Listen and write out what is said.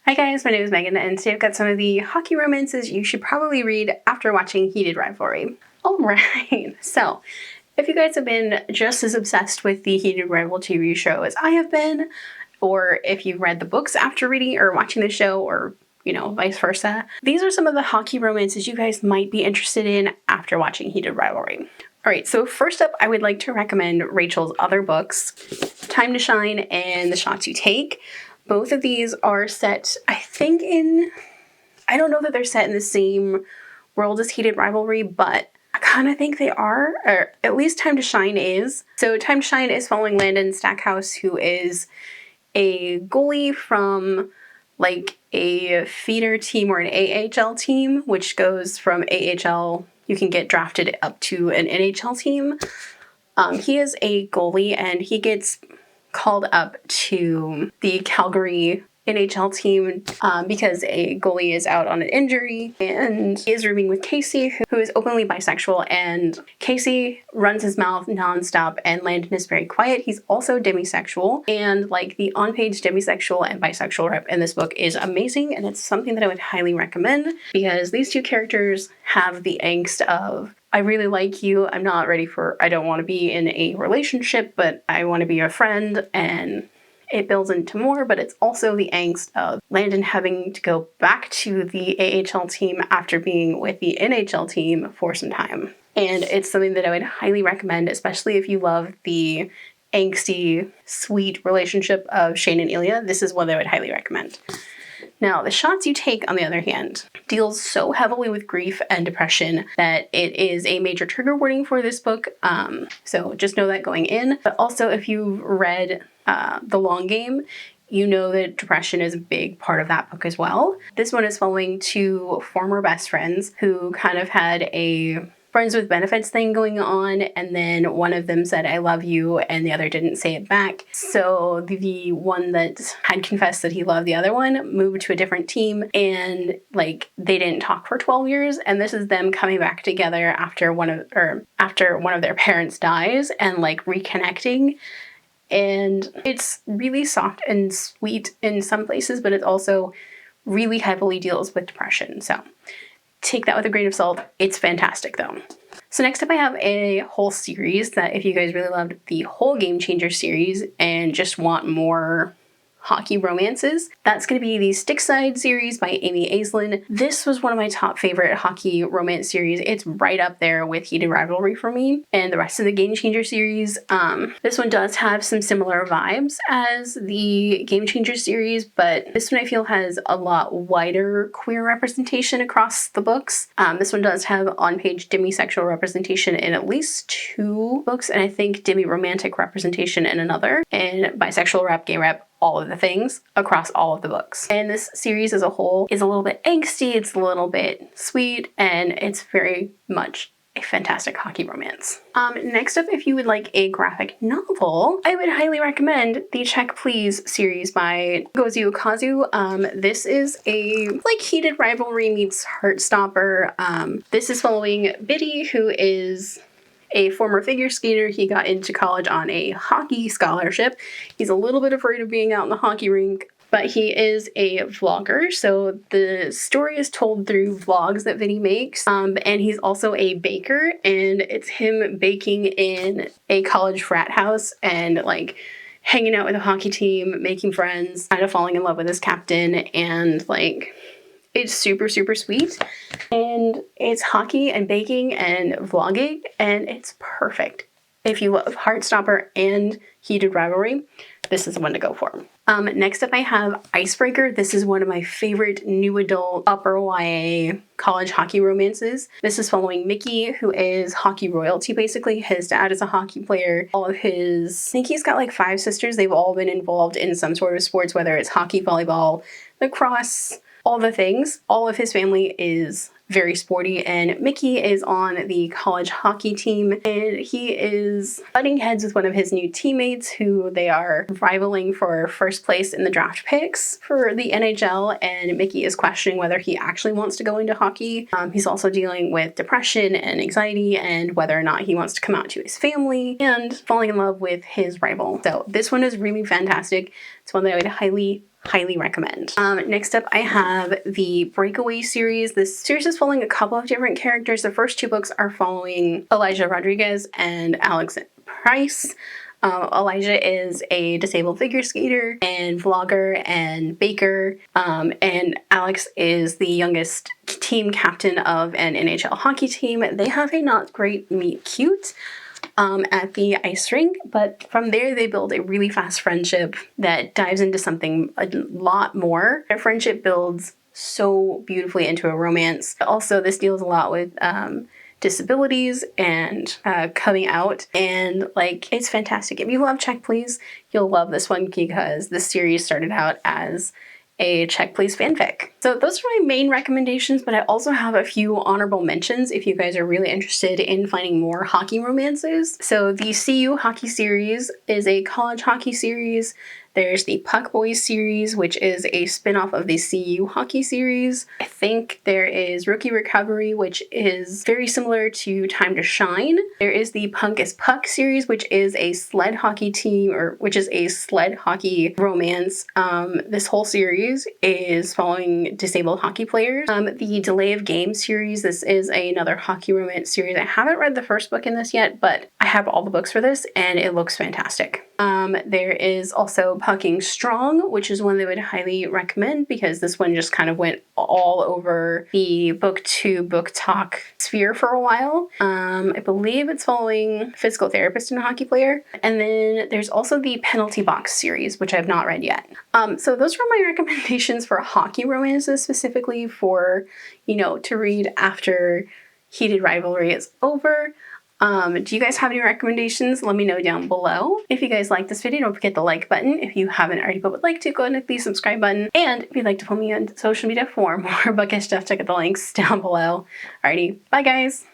Hi guys, my name is Megan, and today I've got some of the hockey romances you should probably read after watching Heated Rivalry. Alright, so if you guys have been just as obsessed with the Heated Rivalry TV show as I have been, or if you've read the books after reading or watching the show, or vice versa, these are some of the hockey romances you guys might be interested in after watching Heated Rivalry. Alright, so first up, I would like to recommend Rachel's other books, Time to Shine and The Shots You Take. Both of these are set, I don't know that they're set in the same world as Heated Rivalry, but I kind of think they are, or at least Time to Shine is. So Time to Shine is following Landon Stackhouse, who is a goalie from like a feeder team or an AHL team, which goes from AHL, you can get drafted up to an NHL team. He is a goalie and he gets called up to the Calgary NHL team because a goalie is out on an injury, and he is rooming with Casey, who is openly bisexual, and Casey runs his mouth nonstop and Landon is very quiet. He's also demisexual, and like the on-page demisexual and bisexual rep in this book is amazing, and it's something that I would highly recommend because these two characters have the angst of, I really like you, I don't want to be in a relationship, but I want to be your friend, and it builds into more, but it's also the angst of Landon having to go back to the AHL team after being with the NHL team for some time. And it's something that I would highly recommend, especially if you love the angsty, sweet relationship of Shane and Ilya. This is one that I would highly recommend. Now, The Shots You Take, on the other hand, deals so heavily with grief and depression that it is a major trigger warning for this book. So just know that going in. But also, if you've read The Long Game, you know that depression is a big part of that book as well. This one is following two former best friends who kind of had a friends with benefits thing going on, and then one of them said I love you and the other didn't say it back. So the one that had confessed that he loved the other one moved to a different team, and like they didn't talk for 12 years, and this is them coming back together after one of their parents dies and like reconnecting. And it's really soft and sweet in some places, but it also really heavily deals with depression. So take that with a grain of salt. It's fantastic though. So next up I have a whole series that if you guys really loved the whole Game Changer series and just want more hockey romances, that's going to be the Stickside series by Amy Aislin. This was one of my top favorite hockey romance series. It's right up there with Heated Rivalry for me and the rest of the Game Changer series. This one does have some similar vibes as the Game Changer series, but this one I feel has a lot wider queer representation across the books. This one does have on-page demisexual representation in at least 2 books, and I think demi-romantic representation in another, and bisexual rep, gay rep, all of the things across all of the books. And this series as a whole is a little bit angsty, it's a little bit sweet, and it's very much a fantastic hockey romance. Next up, if you would like a graphic novel, I would highly recommend the Check Please series by Ngozi Ukazu. This is a like Heated Rivalry meets Heartstopper. This is following Biddy, who is a former figure skater. He got into college on a hockey scholarship. He's a little bit afraid of being out in the hockey rink, but he is a vlogger. So the story is told through vlogs that Vinny makes. And he's also a baker, and it's him baking in a college frat house and like hanging out with a hockey team, making friends, kind of falling in love with his captain, and like it's super, super sweet, and it's hockey and baking and vlogging, and it's perfect. If you love Heartstopper and Heated Rivalry, this is the one to go for. Next up I have Icebreaker. This is one of my favorite new adult upper YA college hockey romances. This is following Mickey, who is hockey royalty basically. His dad is a hockey player. I think he's got like 5 sisters. They've all been involved in some sort of sports, whether it's hockey, volleyball, lacrosse, all the things. All of his family is very sporty, and Mickey is on the college hockey team, and he is butting heads with one of his new teammates who they are rivaling for first place in the draft picks for the NHL, and Mickey is questioning whether he actually wants to go into hockey. He's also dealing with depression and anxiety and whether or not he wants to come out to his family, and falling in love with his rival. So this one is really fantastic. It's one that I would highly highly recommend. Next up, I have the Breakaway series. This series is following a couple of different characters. The first 2 books are following Elijah Rodriguez and Alex Price. Elijah is a disabled figure skater and vlogger and baker, and Alex is the youngest team captain of an NHL hockey team. They have a not great meet cute at the ice rink, but from there they build a really fast friendship that dives into something a lot more. Their friendship builds so beautifully into a romance. Also, this deals a lot with disabilities and coming out, and like, it's fantastic. If you love Check Please, you'll love this one because this series started out as a Check Please fanfic. So those are my main recommendations, but I also have a few honorable mentions if you guys are really interested in finding more hockey romances. So the CU hockey series is a college hockey series. There's the Puckboys series, which is a spin-off of the CU hockey series. I think there is Rookie Recovery, which is very similar to Time to Shine. There is the Punk is Puck series, which is a sled hockey team, or which is a sled hockey romance. This whole series is following disabled hockey players. The Delay of Game series, this is another hockey romance series. I haven't read the first book in this yet, but I have all the books for this and it looks fantastic. There is also Pucking Strong, which is one that I would highly recommend because this one just kind of went all over the book to book talk sphere for a while. I believe it's following a physical therapist and a hockey player. And then there's also the Penalty Box series, which I have not read yet. So those were my recommendations for hockey romances, specifically for, you know, to read after Heated Rivalry is over. Do you guys have any recommendations? Let me know down below. If you guys like this video, don't forget the like button. If you haven't already but would like to, go ahead and hit the subscribe button. And if you'd like to follow me on social media for more bookish stuff, check out the links down below. Alrighty, bye guys!